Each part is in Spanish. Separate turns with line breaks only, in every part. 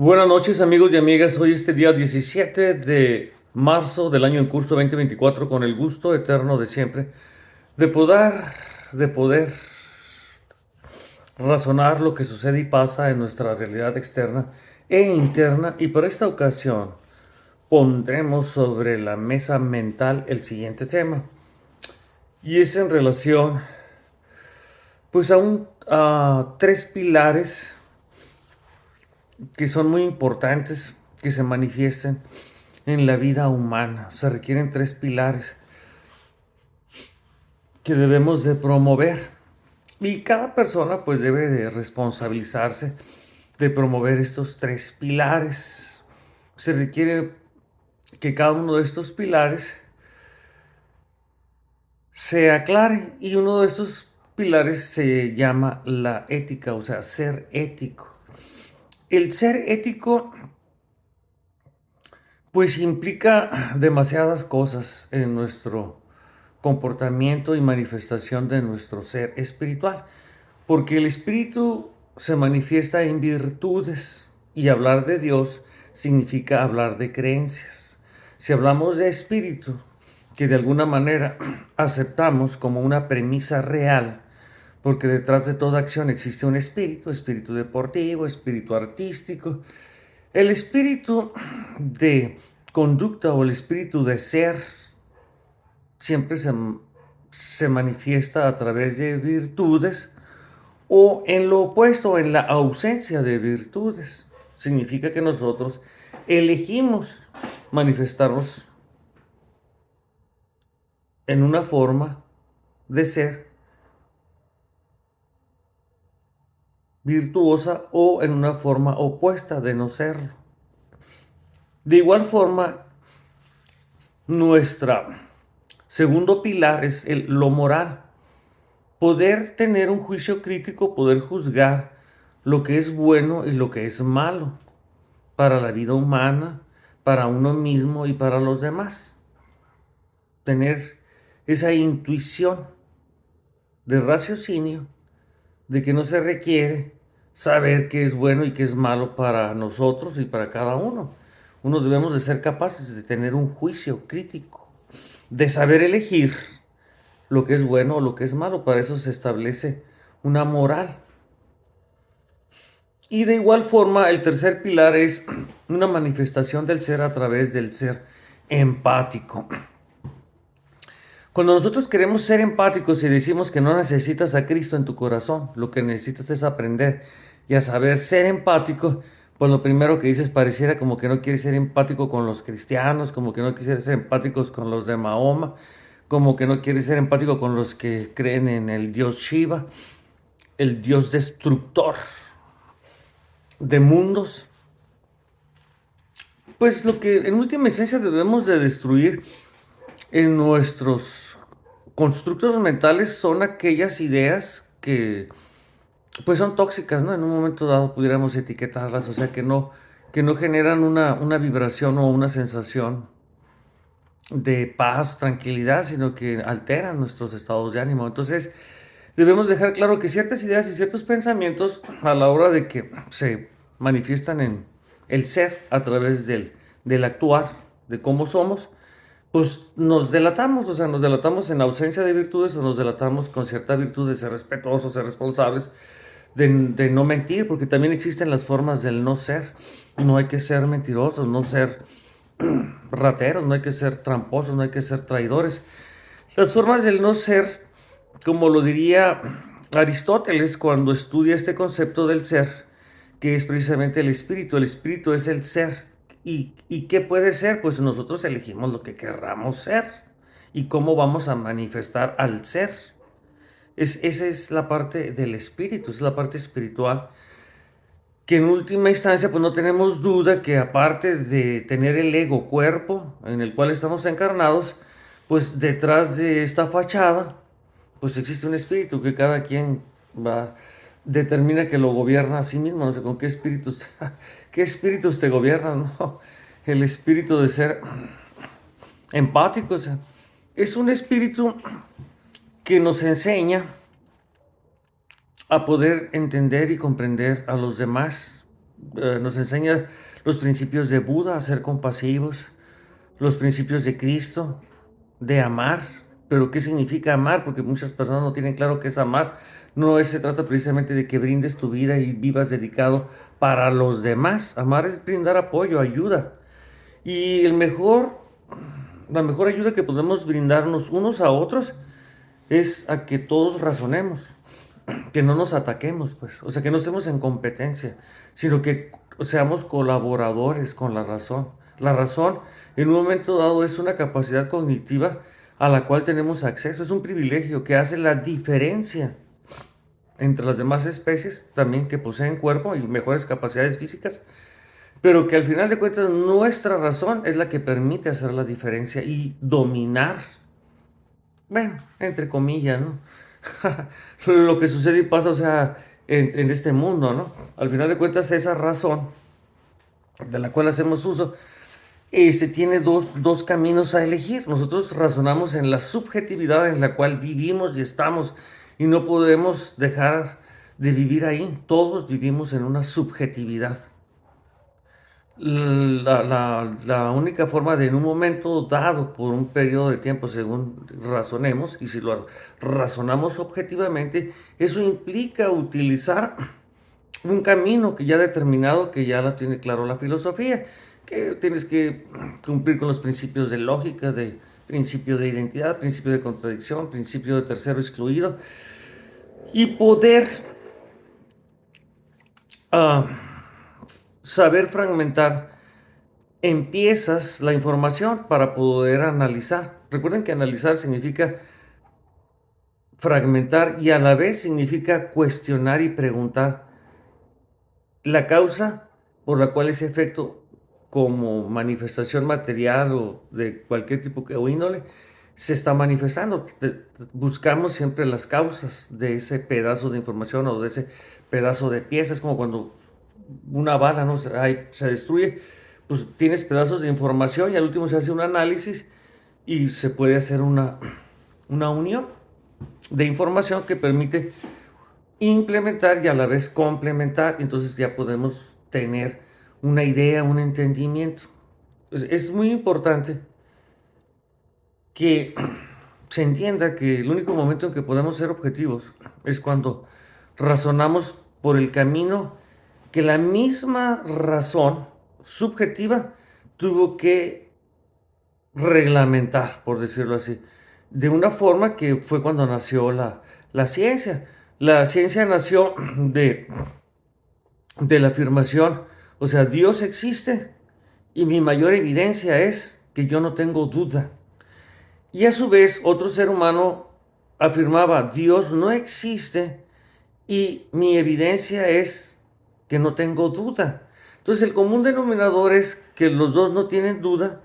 Buenas noches amigos y amigas, hoy este día 17 de marzo del año en curso 2024 con el gusto eterno de siempre de poder, de poder razonar lo que sucede y pasa en nuestra realidad externa e interna, y por esta ocasión pondremos sobre la mesa mental el siguiente tema, y es en relación pues a tres pilares que son muy importantes que se manifiesten en la vida humana. Se requieren tres pilares que debemos de promover, y cada persona pues debe de responsabilizarse de promover estos tres pilares. Se requiere que cada uno de estos pilares se aclare, y uno de estos pilares se llama la ética, o sea, ser ético. El ser ético pues implica demasiadas cosas en nuestro comportamiento y manifestación de nuestro ser espiritual, porque el espíritu se manifiesta en virtudes, y hablar de Dios significa hablar de creencias. Si hablamos de espíritu, que de alguna manera aceptamos como una premisa real, porque detrás de toda acción existe un espíritu, espíritu deportivo, espíritu artístico, el espíritu de conducta o el espíritu de ser siempre se manifiesta a través de virtudes, o en lo opuesto, en la ausencia de virtudes. Significa que nosotros elegimos manifestarnos en una forma de ser virtuosa o en una forma opuesta de no serlo. De igual forma, nuestra segundo pilar es lo moral. Poder tener un juicio crítico, poder juzgar lo que es bueno y lo que es malo para la vida humana, para uno mismo y para los demás. Tener esa intuición de raciocinio de que no se requiere saber qué es bueno y qué es malo para nosotros y para cada uno. Uno debemos de ser capaces de tener un juicio crítico, de saber elegir lo que es bueno o lo que es malo. Para eso se establece una moral. Y de igual forma, el tercer pilar es una manifestación del ser a través del ser empático. Cuando nosotros queremos ser empáticos y decimos que no necesitas a Cristo en tu corazón, lo que necesitas es aprender y a saber ser empático, pues lo primero que dices pareciera como que no quieres ser empático con los cristianos, como que no quieres ser empáticos con los de Mahoma, como que no quieres ser empático con los que creen en el Dios Shiva, el Dios destructor de mundos. Pues lo que en última instancia debemos de destruir en nuestros constructos mentales son aquellas ideas que pues son tóxicas, ¿no? En un momento dado pudiéramos etiquetarlas, o sea, que no generan una vibración o una sensación de paz, tranquilidad, sino que alteran nuestros estados de ánimo. Entonces, debemos dejar claro que ciertas ideas y ciertos pensamientos, a la hora de que se manifiestan en el ser a través del actuar, de cómo somos, pues nos delatamos, o sea, nos delatamos en ausencia de virtudes, o nos delatamos con cierta virtud de ser respetuosos, ser responsables, de no mentir, porque también existen las formas del no ser. No hay que ser mentirosos, no ser rateros, no hay que ser tramposos, no hay que ser traidores. Las formas del no ser, como lo diría Aristóteles cuando estudia este concepto del ser, que es precisamente el espíritu es el ser. ¿Y qué puede ser? Pues nosotros elegimos lo que querramos ser y cómo vamos a manifestar al ser. Esa es la parte del espíritu, es la parte espiritual, que en última instancia pues no tenemos duda que aparte de tener el ego cuerpo en el cual estamos encarnados, pues detrás de esta fachada pues existe un espíritu que cada quien va determina que lo gobierna a sí mismo. No sé con qué espíritus qué espíritus te gobiernan, ¿no? El espíritu de ser empático, o sea, es un espíritu que nos enseña a poder entender y comprender a los demás. Nos enseña los principios de Buda, a ser compasivos, los principios de Cristo, de amar. Pero ¿qué significa amar? Porque muchas personas no tienen claro qué es amar. Se trata precisamente de que brindes tu vida y vivas dedicado para los demás. Amar es brindar apoyo, ayuda. Y la mejor ayuda que podemos brindarnos unos a otros es a que todos razonemos, que no nos ataquemos, pues, o sea, que no estemos en competencia, sino que seamos colaboradores con la razón. La razón, en un momento dado, es una capacidad cognitiva a la cual tenemos acceso, es un privilegio que hace la diferencia entre las demás especies, también que poseen cuerpo y mejores capacidades físicas, pero que al final de cuentas nuestra razón es la que permite hacer la diferencia y dominar, bueno, entre comillas, ¿no? Lo que sucede y pasa, o sea, en este mundo, ¿no? Al final de cuentas, esa razón de la cual hacemos uso, se tiene dos caminos a elegir. Nosotros razonamos en la subjetividad en la cual vivimos y estamos, y no podemos dejar de vivir ahí. Todos vivimos en una subjetividad. La única forma de en un momento dado, por un periodo de tiempo, según razonemos, y si lo razonamos objetivamente, eso implica utilizar un camino que ya determinado, que ya la tiene claro la filosofía, que tienes que cumplir con los principios de lógica, de principio de identidad, principio de contradicción, principio de tercero excluido, y poder ah, saber fragmentar en piezas la información para poder analizar. Recuerden que analizar significa fragmentar y a la vez significa cuestionar y preguntar la causa por la cual ese efecto, como manifestación material o de cualquier tipo o índole, se está manifestando. Buscamos siempre las causas de ese pedazo de información o de ese pedazo de pieza. Es como cuando una bala, ¿no? Se destruye, pues tienes pedazos de información y al último se hace un análisis y se puede hacer una unión de información que permite implementar y a la vez complementar. Entonces ya podemos tener una idea, un entendimiento. Es muy importante que se entienda que el único momento en que podemos ser objetivos es cuando razonamos por el camino que la misma razón subjetiva tuvo que reglamentar, por decirlo así, de una forma que fue cuando nació la ciencia. La ciencia nació de la afirmación, o sea, Dios existe y mi mayor evidencia es que yo no tengo duda. Y a su vez, otro ser humano afirmaba, Dios no existe y mi evidencia es que no tengo duda. Entonces, el común denominador es que los dos no tienen duda,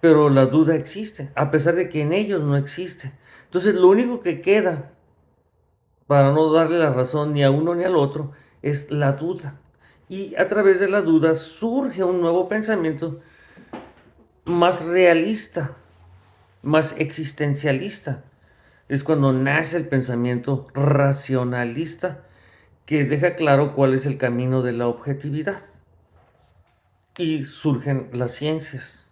pero la duda existe, a pesar de que en ellos no existe. Entonces, lo único que queda para no darle la razón ni a uno ni al otro es la duda. Y a través de la duda surge un nuevo pensamiento más realista, más existencialista. Es cuando nace el pensamiento racionalista que deja claro cuál es el camino de la objetividad. Y surgen las ciencias,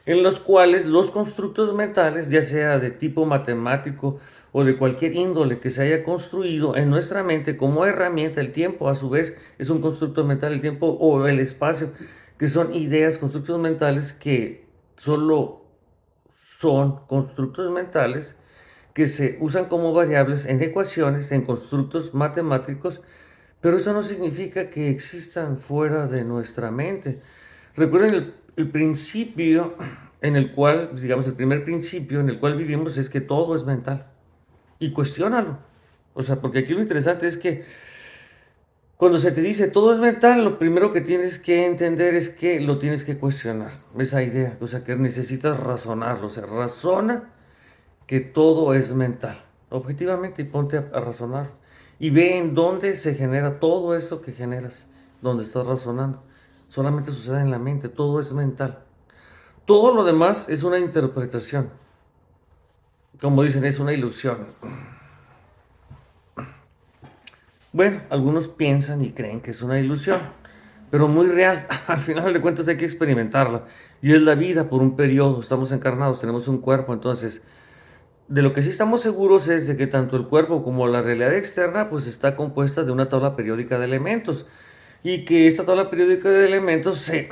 en los cuales los constructos mentales, ya sea de tipo matemático o de cualquier índole que se haya construido en nuestra mente como herramienta, el tiempo a su vez es un constructo mental, el tiempo o el espacio, que son ideas, constructos mentales que solo son constructos mentales que se usan como variables en ecuaciones, en constructos matemáticos, pero eso no significa que existan fuera de nuestra mente. Recuerden el principio en el cual, digamos, el primer principio en el cual vivimos es que todo es mental. Y cuestiónalo. O sea, porque aquí lo interesante es que cuando se te dice todo es mental, lo primero que tienes que entender es que lo tienes que cuestionar. Esa idea, o sea, que necesitas razonarlo. O sea, razona que todo es mental. Objetivamente y ponte a razonar. Y ve en dónde se genera todo eso que generas, donde estás razonando. Solamente sucede en la mente, todo es mental. Todo lo demás es una interpretación. Como dicen, es una ilusión. Bueno, algunos piensan y creen que es una ilusión, pero muy real. Al final de cuentas hay que experimentarla. Y es la vida por un periodo. Estamos encarnados, tenemos un cuerpo. Entonces, de lo que sí estamos seguros es de que tanto el cuerpo como la realidad externa pues está compuesta de una tabla periódica de elementos. Y que esta tabla periódica de elementos se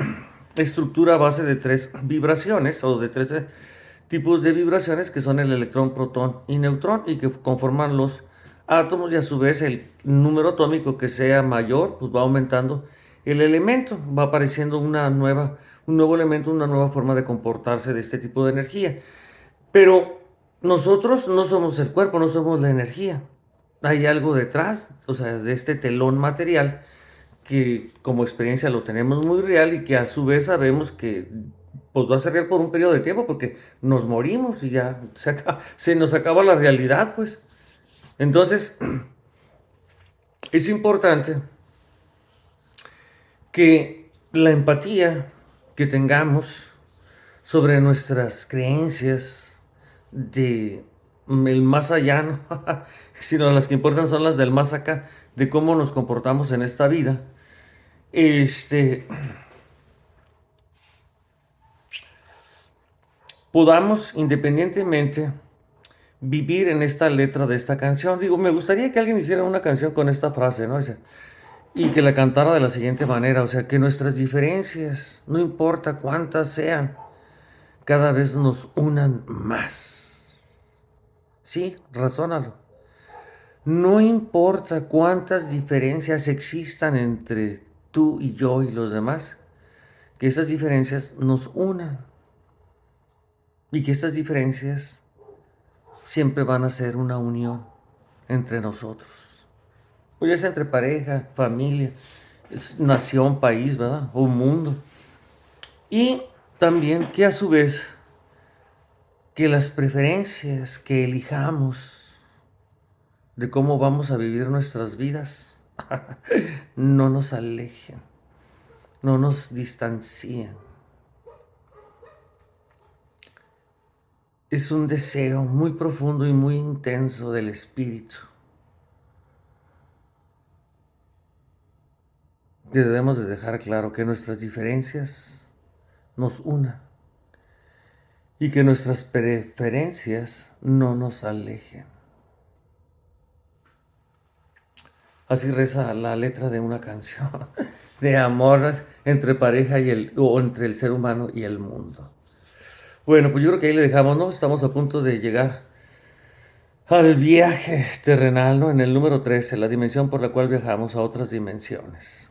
estructura a base de tres vibraciones o de tres tipos de vibraciones que son el electrón, protón y neutrón y que conforman los átomos y a su vez el número atómico que sea mayor, pues va aumentando el elemento, va apareciendo un nuevo elemento, una nueva forma de comportarse de este tipo de energía. Pero nosotros no somos el cuerpo, no somos la energía. Hay algo detrás, o sea, de este telón material que como experiencia lo tenemos muy real y que a su vez sabemos que pues va a ser real por un periodo de tiempo porque nos morimos y ya se nos acaba la realidad, pues. Entonces, es importante que la empatía que tengamos sobre nuestras creencias de el más allá, ¿no? Sino las que importan son las del más acá, de cómo nos comportamos en esta vida. Este, podamos independientemente vivir en esta letra de esta canción. Digo, me gustaría que alguien hiciera una canción con esta frase, ¿no? O sea, y que la cantara de la siguiente manera, o sea, que nuestras diferencias, no importa cuántas sean, cada vez nos unan más. Sí, razónalo. No importa cuántas diferencias existan entre tú y yo y los demás, que esas diferencias nos unan y que estas diferencias siempre van a ser una unión entre nosotros. Pues ya sea entre pareja, familia, nación, país, ¿verdad? O mundo. Y también que a su vez, que las preferencias que elijamos de cómo vamos a vivir nuestras vidas no nos alejen, no nos distancien. Es un deseo muy profundo y muy intenso del espíritu que debemos de dejar claro que nuestras diferencias nos unan y que nuestras preferencias no nos alejen. Así reza la letra de una canción de amor entre pareja o entre el ser humano y el mundo. Bueno, pues yo creo que ahí le dejamos, ¿no? Estamos a punto de llegar al viaje terrenal, ¿no? En el número 13, la dimensión por la cual viajamos a otras dimensiones.